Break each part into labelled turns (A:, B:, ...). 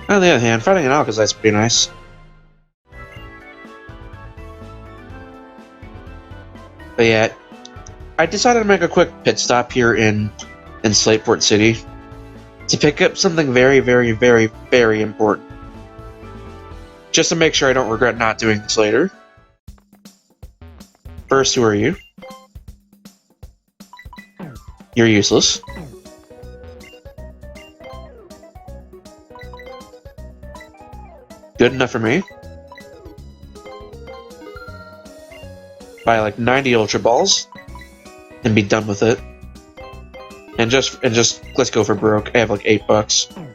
A: On the other hand, fighting an Alkazite's pretty nice. But yeah, I decided to make a quick pit stop here in Slateport City to pick up something very, very, very, very important. Just to make sure I don't regret not doing this later. First, who are you? You're useless. Good enough for me. Buy like 90 Ultra Balls and be done with it. And just let's go for broke. I have like $8.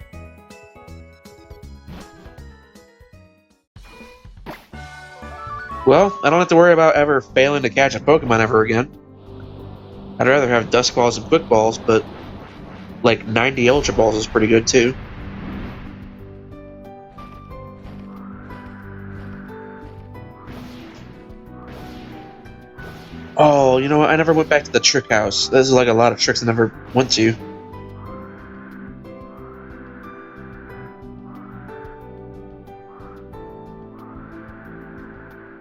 A: Well, I don't have to worry about ever failing to catch a Pokemon ever again. I'd rather have Dusk Balls and Quick Balls, but like 90 Ultra Balls is pretty good too. Oh, you know what? I never went back to the trick house. There's like a lot of tricks I never went to.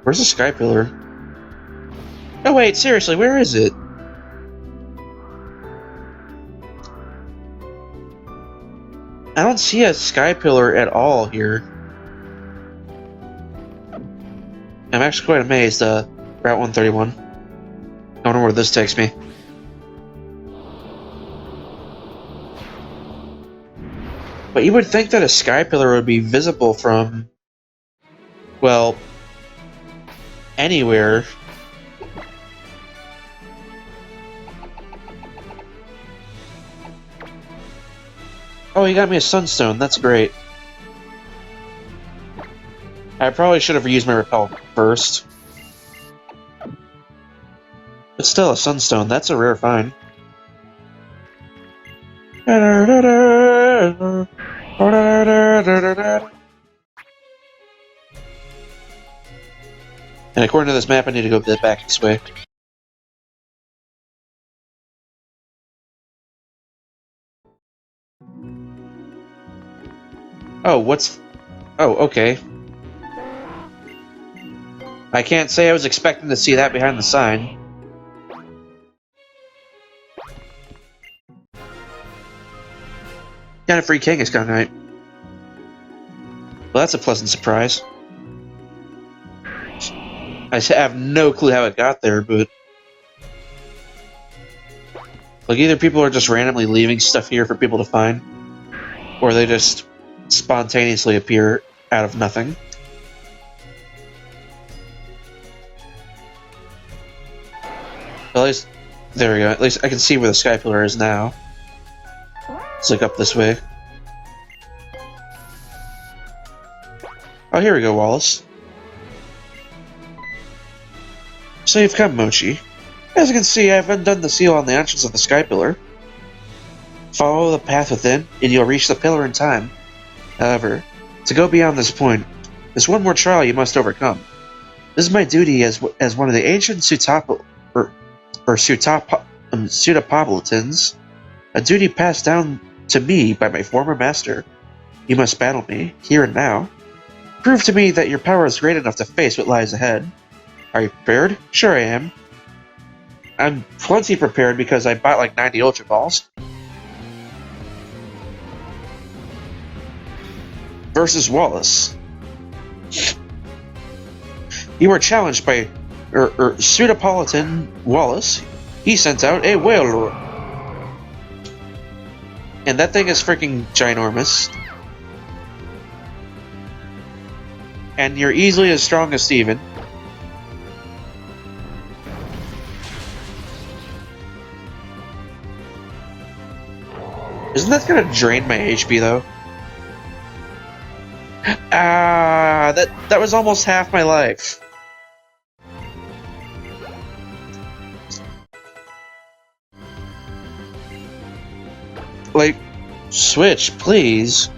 A: Where's the Sky Pillar? Oh wait, seriously, where is it? I don't see a Sky Pillar at all here. I'm actually quite amazed. Route 131. I wonder where this takes me. But you would think that a Sky Pillar would be visible from, well, anywhere. Oh, you got me a Sunstone. That's great. I probably should have used my Repel first. But still, a Sunstone. That's a rare find. And according to this map, I need to go back this way. Oh, what's... Oh, okay. I can't say I was expecting to see that behind the sign. Got a free Kangaskhan Knight. Well, that's a pleasant surprise. I have no clue how it got there, but... Like, either people are just randomly leaving stuff here for people to find, or they just spontaneously appear out of nothing. At least... There we go. At least I can see where the Sky Pillar is now. Let's look up this way. Oh, here we go, Wallace. So you've come, Mochi. As you can see, I've undone the seal on the entrance of the Sky Pillar. Follow the path within, and you'll reach the pillar in time. However, to go beyond this point, there's one more trial you must overcome. This is my duty as one of the ancient sootopolitans, a duty passed down to me by my former master. You must battle me, here and now. Prove to me that your power is great enough to face what lies ahead. Are you prepared? Sure I am. I'm plenty prepared because I bought like 90 Ultra Balls. Versus Wallace. You were challenged by Sootopolitan Wallace. He sent out a whale lure. And that thing is freaking ginormous. And you're easily as strong as Steven. Isn't that gonna drain my HP though? Ah, that was almost half my life. Like, switch, please.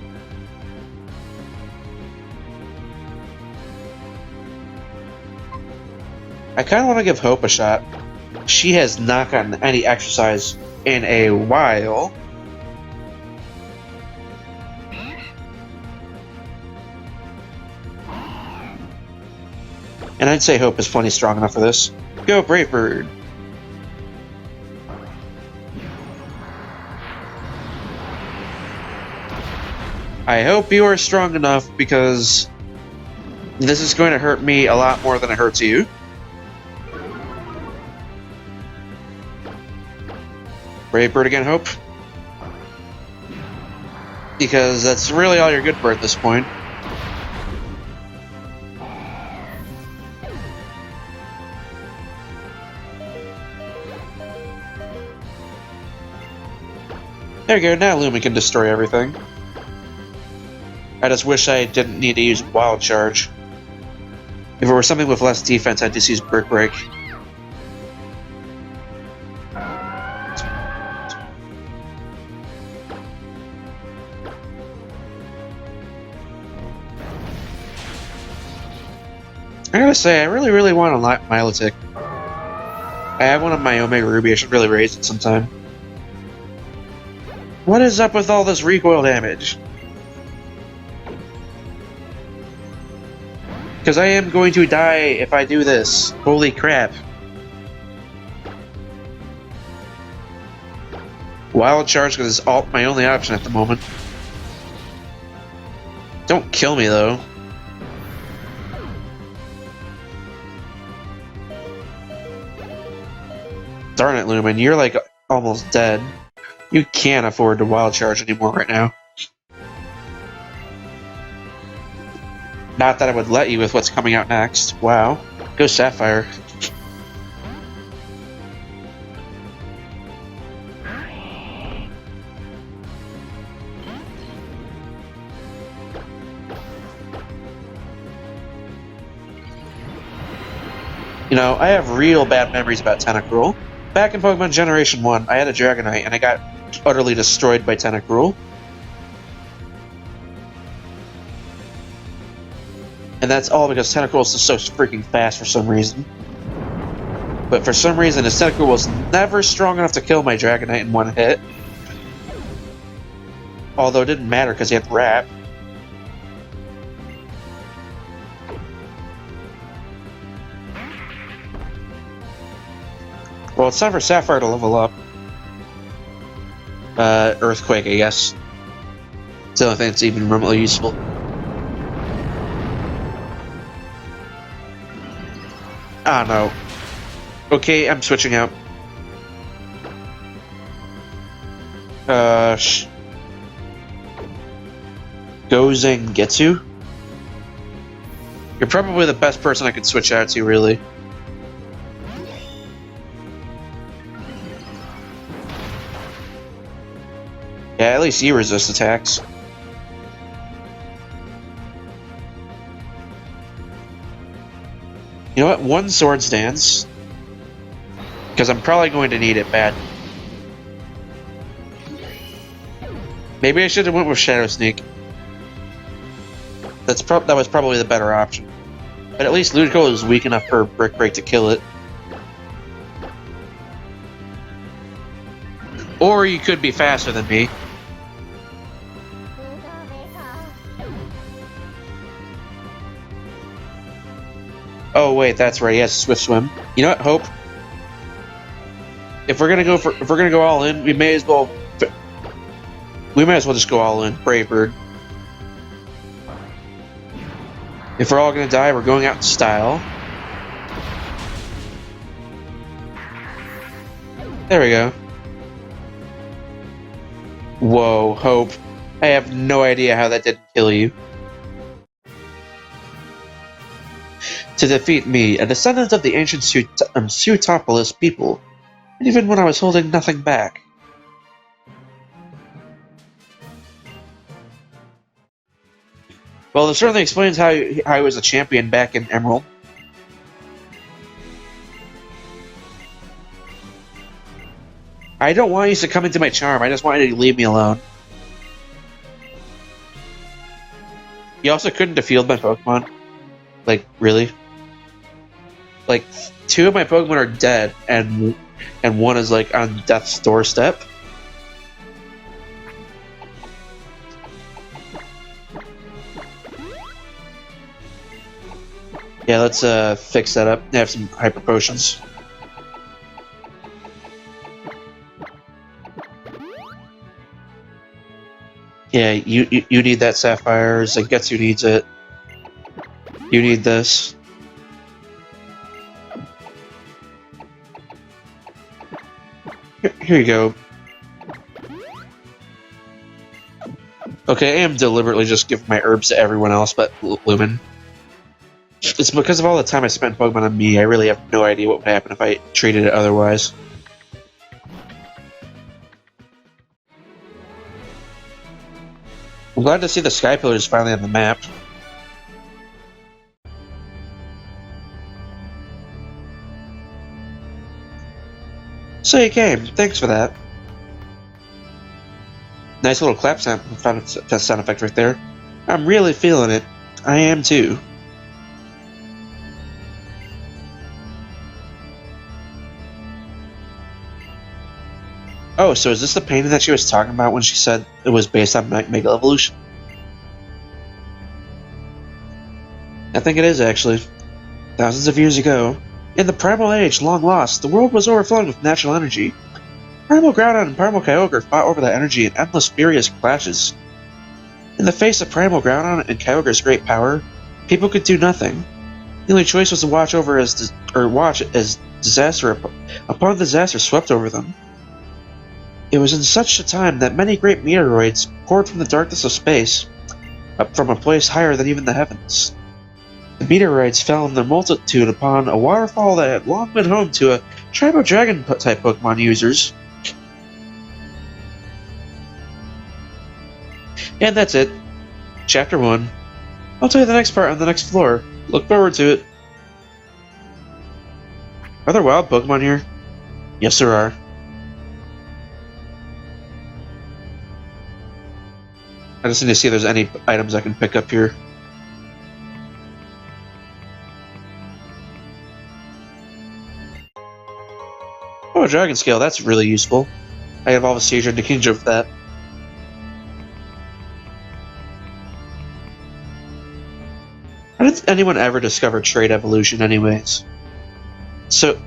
A: I kind of want to give Hope a shot. She has not gotten any exercise in a while. And I'd say Hope is plenty strong enough for this. Go, Brave Bird! I hope you are strong enough, because this is going to hurt me a lot more than it hurts you. Brave Bird again, Hope. Because that's really all you're good for at this point. There we go, now Lumen can destroy everything. I just wish I didn't need to use Wild Charge. If it were something with less defense, I'd just use Brick Break. I gotta say, I really want a Milotic. I have one of my Omega Ruby, I should really raise it sometime. What is up with all this recoil damage? Because I am going to die if I do this. Holy crap. Wild Charge because it's my only option at the moment. Don't kill me though. Darn it, Lumen, you're like almost dead. You can't afford to Wild Charge anymore right now. Not that I would let you with what's coming out next. Wow. Go Sapphire. You know, I have real bad memories about Tentacruel. Back in Pokemon Generation 1, I had a Dragonite and I got utterly destroyed by Tentacruel. And that's all because Tentacruel is just so freaking fast for some reason. But for some reason, his Tentacruel was never strong enough to kill my Dragonite in one hit. Although it didn't matter because he had Wrap. Well, it's time for Sapphire to level up. Earthquake, I guess. It's the only thing that's even remotely useful. Ah, no. Okay, I'm switching out. Gozengetsu? You're probably the best person I could switch out to, really. Yeah, at least you resist attacks. You know what? One Swords Dance. Because I'm probably going to need it bad. Maybe I should have went with Shadow Sneak. That was probably the better option. But at least Ludicolo is weak enough for Brick Break to kill it. Or you could be faster than me. Oh wait, that's right. He has Swift Swim. You know what? Hope. If we're gonna go all in, we may as well just go all in. Brave Bird. If we're all gonna die, we're going out in style. There we go. Whoa, Hope. I have no idea how that didn't kill you. To defeat me, a descendant of the ancient Sootopolitan people, even when I was holding nothing back. Well, this certainly explains how I was a champion back in Emerald. I don't want you to come into my charm, I just want you to leave me alone. You also couldn't defeat my Pokemon. Like, really? Like, 2 of my Pokemon are dead, and one is, like, on death's doorstep. Yeah, let's fix that up. Have some hyper potions. Yeah, you need that Sapphire. Zengetsu needs it. You need this. Here you go. Okay, I am deliberately just giving my herbs to everyone else but Lumen. It's because of all the time I spent Pokemon on me, I really have no idea what would happen if I treated it otherwise. I'm glad to see the Sky Pillars finally on the map. So you came. Thanks for that. Nice little clap sound effect right there. I'm really feeling it. I am too. Oh, so is this the painting that she was talking about when she said it was based on Mega Evolution? I think it is, actually. Thousands of years ago, in the Primal Age, long lost, the world was overflowing with natural energy. Primal Groudon and Primal Kyogre fought over that energy in endless furious clashes. In the face of Primal Groudon and Kyogre's great power, people could do nothing. The only choice was to watch as disaster upon disaster swept over them. It was in such a time that many great meteoroids poured from the darkness of space, up from a place higher than even the heavens. The meteorites fell in their multitude upon a waterfall that had long been home to a tribe of dragon-type Pokemon users. And that's it. Chapter 1. I'll tell you the next part on the next floor. Look forward to it. Are there wild Pokemon here? Yes, there are. I just need to see if there's any items I can pick up here. Oh, Dragon Scale, that's really useful. I have all the Seizure and Kingdra for that. How did anyone ever discover Trait Evolution anyways? So,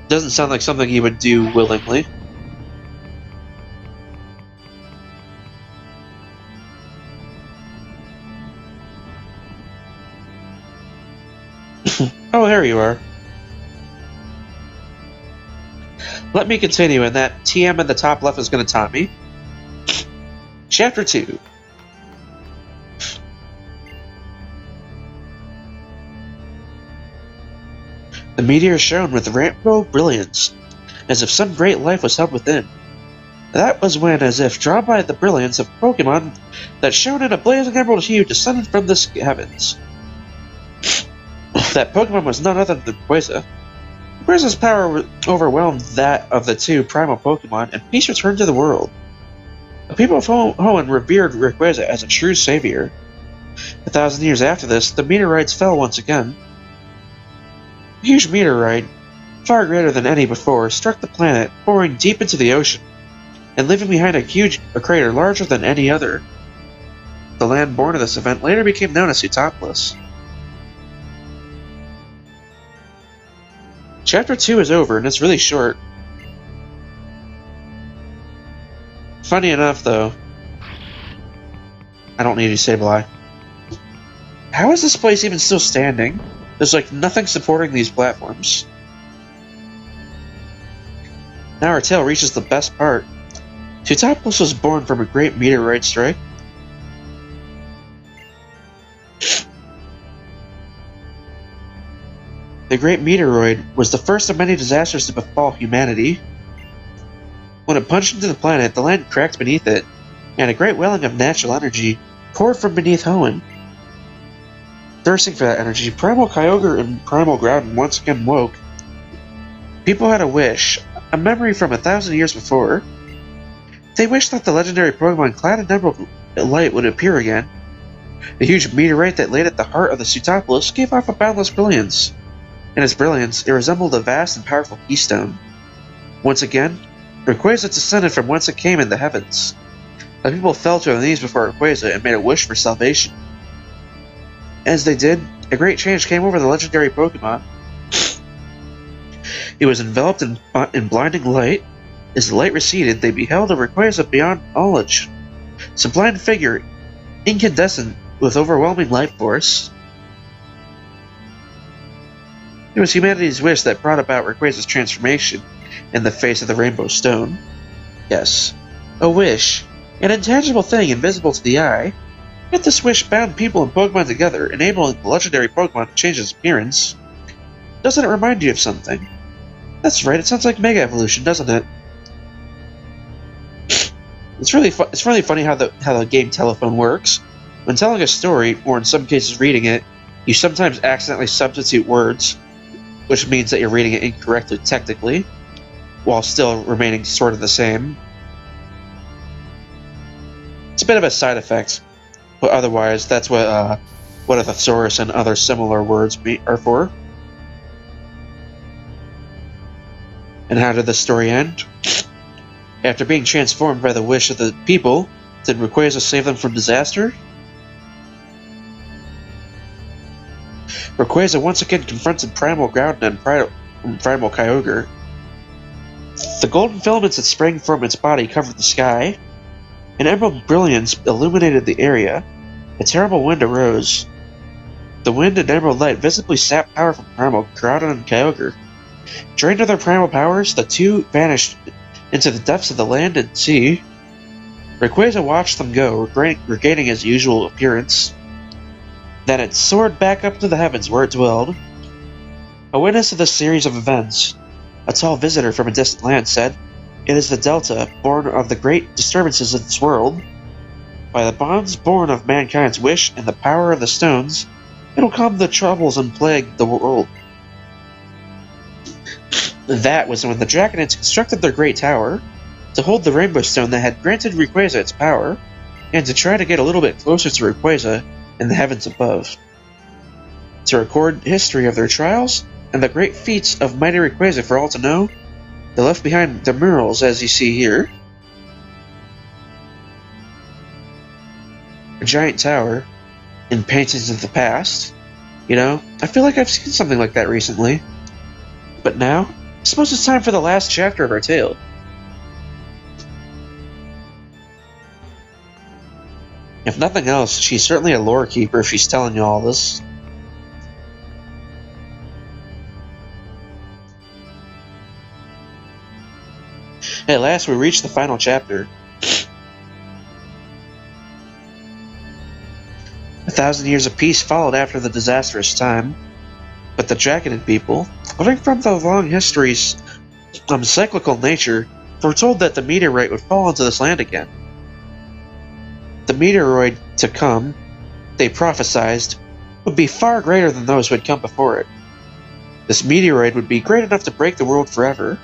A: doesn't sound like something you would do willingly. Oh, there you are. Let me continue, and that TM in the top left is going to taunt me. Chapter 2. The meteor shone with rainbow brilliance, as if some great life was held within. That was when, as if drawn by the brilliance of Pokemon that shone in a blazing emerald hue, descended from the heavens. That Pokemon was none other than Rayquaza. Rayquaza's power overwhelmed that of the two primal Pokemon, and peace returned to the world. The people of Hoenn revered Rayquaza as a true savior. 1,000 years after this, the meteorites fell once again. A huge meteorite, far greater than any before, struck the planet, pouring deep into the ocean, and leaving behind a crater larger than any other. The land born of this event later became known as Sootopolis. Chapter 2 is over, and it's really short. Funny enough, though, I don't need to say bye. How is this place even still standing? There's like nothing supporting these platforms. Now our tale reaches the best part. Sootopolis was born from a great meteorite strike. The Great Meteoroid was the first of many disasters to befall humanity. When it punched into the planet, the land cracked beneath it, and a great welling of natural energy poured from beneath Hoenn. Thirsting for that energy, Primal Kyogre and Primal Groudon once again woke. People had a wish, a memory from 1,000 years before. They wished that the legendary Pokemon clad in emerald light would appear again. The huge meteorite that laid at the heart of the Sootopolis gave off a boundless brilliance. In its brilliance, it resembled a vast and powerful keystone. Once again, Rayquaza descended from whence it came in the heavens. The people fell to their knees before Rayquaza and made a wish for salvation. As they did, A great change came over the legendary Pokemon. It was enveloped in blinding light. As the light receded, they beheld a Rayquaza beyond knowledge. Sublime figure, incandescent with overwhelming life force. It was humanity's wish that brought about Rayquaza's transformation in the face of the Rainbow Stone. Yes, a wish, an intangible thing invisible to the eye. Yet this wish bound people and Pokemon together, enabling the legendary Pokemon to change its appearance. Doesn't it remind you of something? That's right, it sounds like Mega Evolution, doesn't it? It's really funny how the game Telephone works. When telling a story, or in some cases reading it, you sometimes accidentally substitute words, which means that you're reading it incorrectly technically, while still remaining sort of the same. It's a bit of a side effect, but otherwise, that's what a thesaurus and other similar words are for. And how did the story end? After being transformed by the wish of the people, did Rayquaza save them from disaster? Rayquaza once again confronted Primal Groudon and Primal Kyogre. The golden filaments that sprang from its body covered the sky. An emerald brilliance illuminated the area. A terrible wind arose. The wind and emerald light visibly sapped power from Primal Groudon and Kyogre. Drained of their primal powers, the two vanished into the depths of the land and sea. Rayquaza watched them go, regaining his usual appearance. Then it soared back up to the heavens where it dwelled. A witness of this series of events, a tall visitor from a distant land said, "It is the Delta, born of the great disturbances of this world. By the bonds born of mankind's wish and the power of the stones, it'll calm the troubles and plague the world." That was when the Draconids constructed their great tower to hold the Rainbow Stone that had granted Rayquaza its power, and to try to get a little bit closer to Rayquaza in the heavens above. To record history of their trials and the great feats of mighty Rayquaza for all to know, they left behind the murals as you see here. A giant tower in paintings of the past. You know, I feel like I've seen something like that recently. But now, I suppose it's time for the last chapter of our tale. If nothing else, she's certainly a lore keeper if she's telling you all this. At last, we reach the final chapter. 1,000 years of peace followed after the disastrous time, but the Draconid people, learning from the long history's cyclical nature, foretold that the meteorite would fall into this land again. The meteoroid to come, they prophesied, would be far greater than those who had come before it. This meteoroid would be great enough to break the world forever.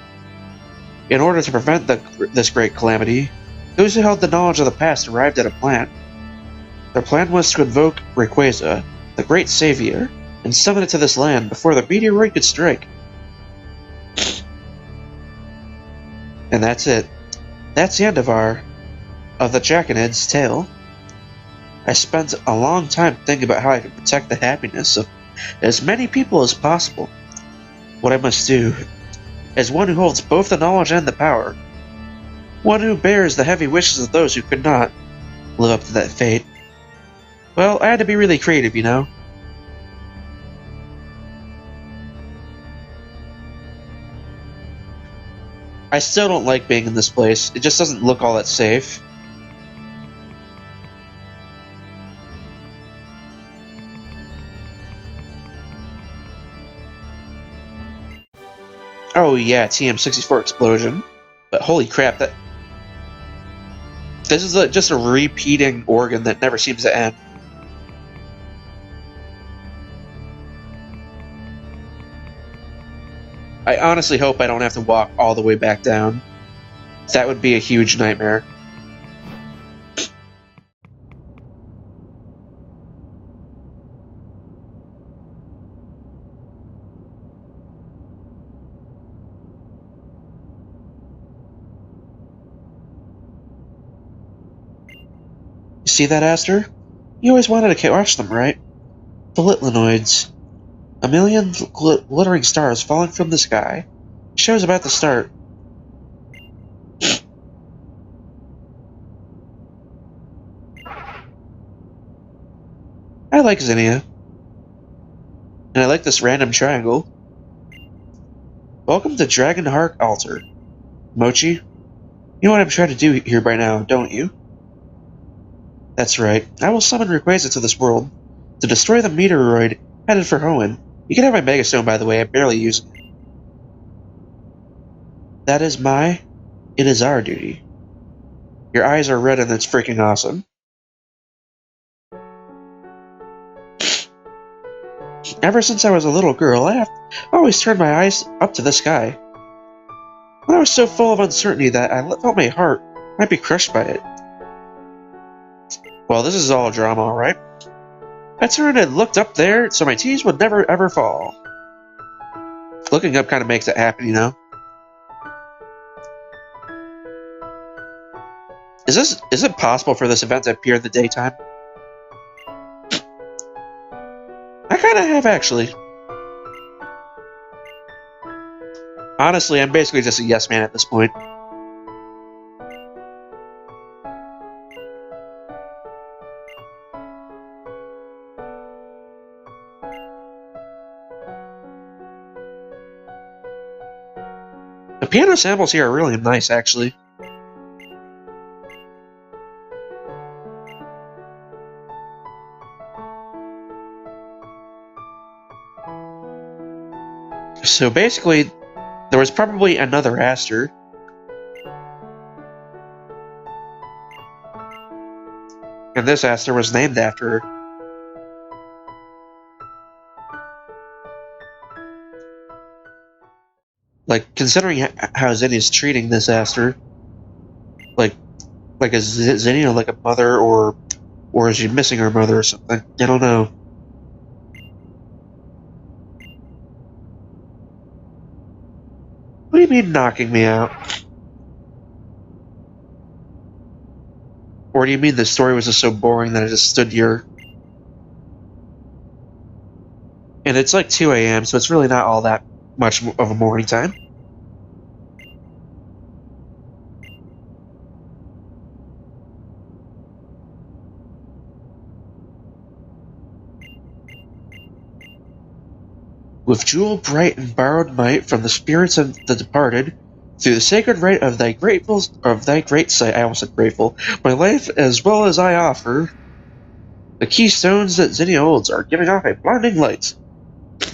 A: In order to prevent this great calamity, those who held the knowledge of the past arrived at a plan. Their plan was to invoke Rayquaza, the great savior, and summon it to this land before the meteoroid could strike. And that's it. That's the end of the Draconid's tale. I spent a long time thinking about how I could protect the happiness of as many people as possible. What I must do, as one who holds both the knowledge and the power, one who bears the heavy wishes of those who could not live up to that fate. Well, I had to be really creative, you know. I still don't like being in this place. It just doesn't look all that safe. Oh yeah, TM64 explosion. But holy crap, this is just a repeating organ that never seems to end. I honestly hope I don't have to walk all the way back down. That would be a huge nightmare. You see that, Aster? You always wanted to watch them, right? Politlanoids. A million glittering stars falling from the sky. Show's about to start. I like zinnia. And I like this random triangle. Welcome to Dragon Heart Altar. Mochi, you know what I'm trying to do here by now, don't you? That's right. I will summon Rayquaza to this world to destroy the meteoroid headed for Hoenn. You can have my Megastone, by the way. I'm barely using it. That is it is our duty. Your eyes are red and that's freaking awesome. Ever since I was a little girl, I always turned my eyes up to the sky. I was so full of uncertainty that I felt my heart might be crushed by it. Well, this is all drama, alright? I turned and looked up there so my tears would never ever fall. Looking up kind of makes it happen, you know? Is it possible for this event to appear in the daytime? I kind of have, actually. Honestly, I'm basically just a yes man at this point. The piano samples here are really nice, actually. So basically, there was probably another Aster. And this Aster was named after her. Like, considering how Zinnia's treating this Aster, like is Zinnia like a mother, or is she missing her mother or something? I don't know. What do you mean knocking me out? Or do you mean the story was just so boring that I just stood here? And it's like 2 a.m., so it's really not all that much of a morning time. With jewel bright and borrowed might from the spirits of the departed, through the sacred rite of thy great sight, I almost said grateful, my life as well as I offer, the keystones that Zinnia holds are giving off a blinding light.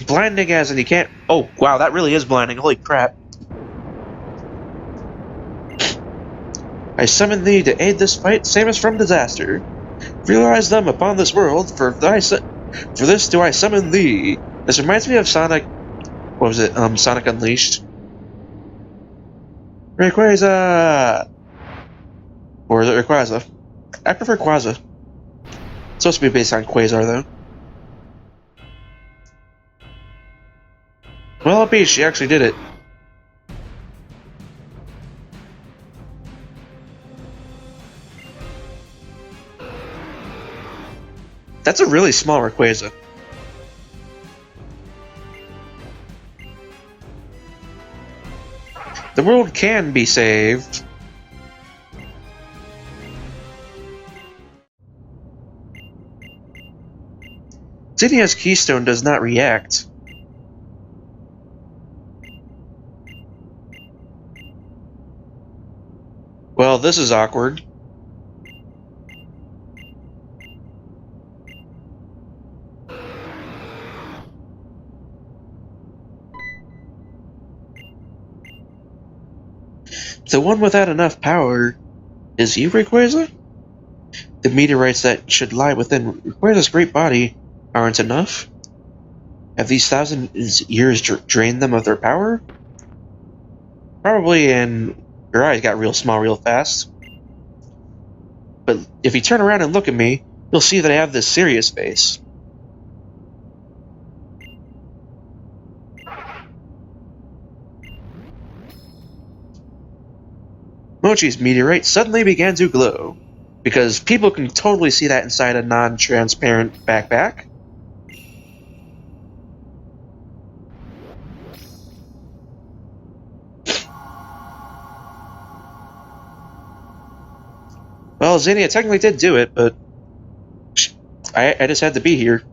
A: Blinding as in you can't... Oh, wow, that really is blinding, holy crap. I summon thee to aid this fight, save us from disaster. Realize them upon this world, for this do I summon thee. This reminds me of Sonic... What was it? Sonic Unleashed? Rayquaza! Or is it Rayquaza? I prefer Quaza. It's supposed to be based on Quasar, though. Well, at least she actually did it. That's a really small Rayquaza. The world can be saved. Zinnia's keystone does not react. Well, this is awkward. The one without enough power is you, Rayquaza? The meteorites that should lie within Rayquaza's great body aren't enough? Have these thousand years drained them of their power? Probably, and your eyes got real small real fast. But if you turn around and look at me, you'll see that I have this serious face. Mochi's meteorite suddenly began to glow, because people can totally see that inside a non-transparent backpack. Well, Zinnia technically did do it, but I just had to be here.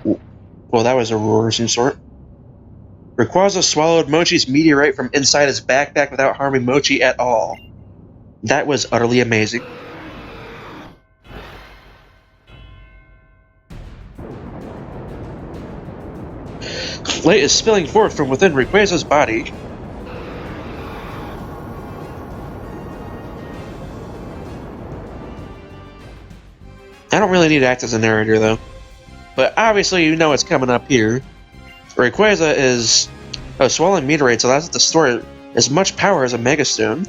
A: Well, that was a roar of some sort. Rayquaza swallowed Mochi's meteorite from inside his backpack without harming Mochi at all. That was utterly amazing. Light is spilling forth from within Rayquaza's body. I don't really need to act as a narrator, though. But obviously you know what's coming up here. Rayquaza is a swallowing meteorites allows it to store as much power as a Megastone.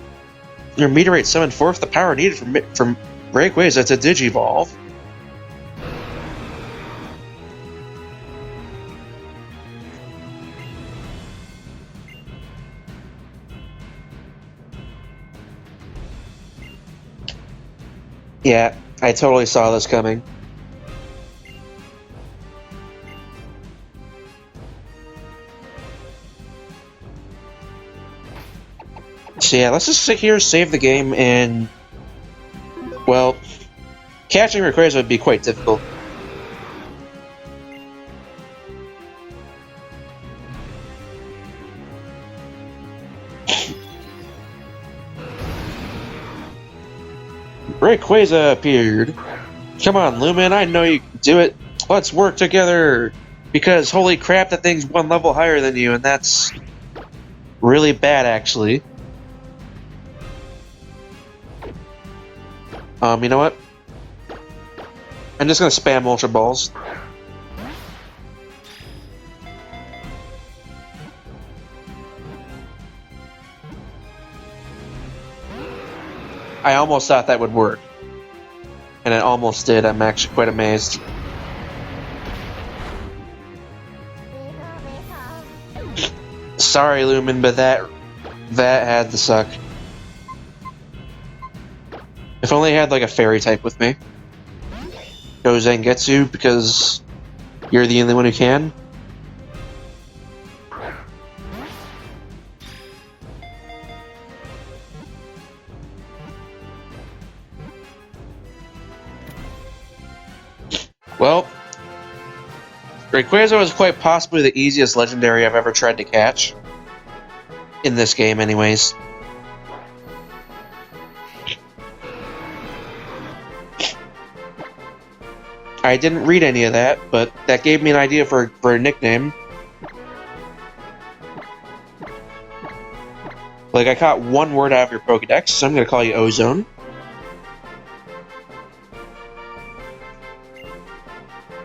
A: Your meteorite summoned forth the power needed from Rayquaza to Digivolve. Yeah, I totally saw this coming. So yeah, let's just sit here, save the game, and... well, catching Rayquaza would be quite difficult. Rayquaza appeared. Come on, Lumen, I know you can do it. Let's work together! Because holy crap, that thing's one level higher than you, and that's really bad, actually. You know what? I'm just gonna spam Ultra Balls. I almost thought that would work. And it almost did. I'm actually quite amazed. Sorry, Lumen, but that had to suck. If only I had like a fairy type with me. Go Zangetsu, because you're the only one who can. Well, Rayquaza was quite possibly the easiest legendary I've ever tried to catch. In this game, anyways. I didn't read any of that, but that gave me an idea for a nickname. Like, I caught one word out of your Pokedex, so I'm gonna call you Ozone.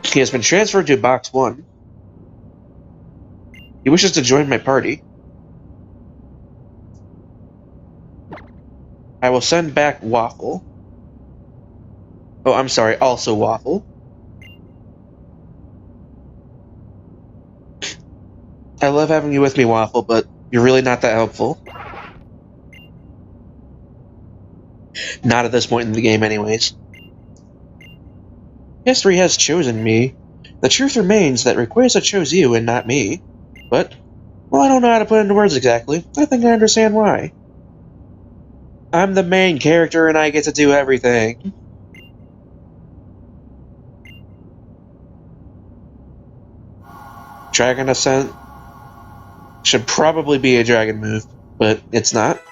A: He has been transferred to Box 1. He wishes to join my party. I will send back Waffle. Oh, I'm sorry, also Waffle. I love having you with me, Waffle, but you're really not that helpful. Not at this point in the game, anyways. History has chosen me. The truth remains that Rayquaza chose you and not me. But, well, I don't know how to put it into words exactly. I think I understand why. I'm the main character and I get to do everything. Dragon Ascent should probably be a dragon move, but it's not.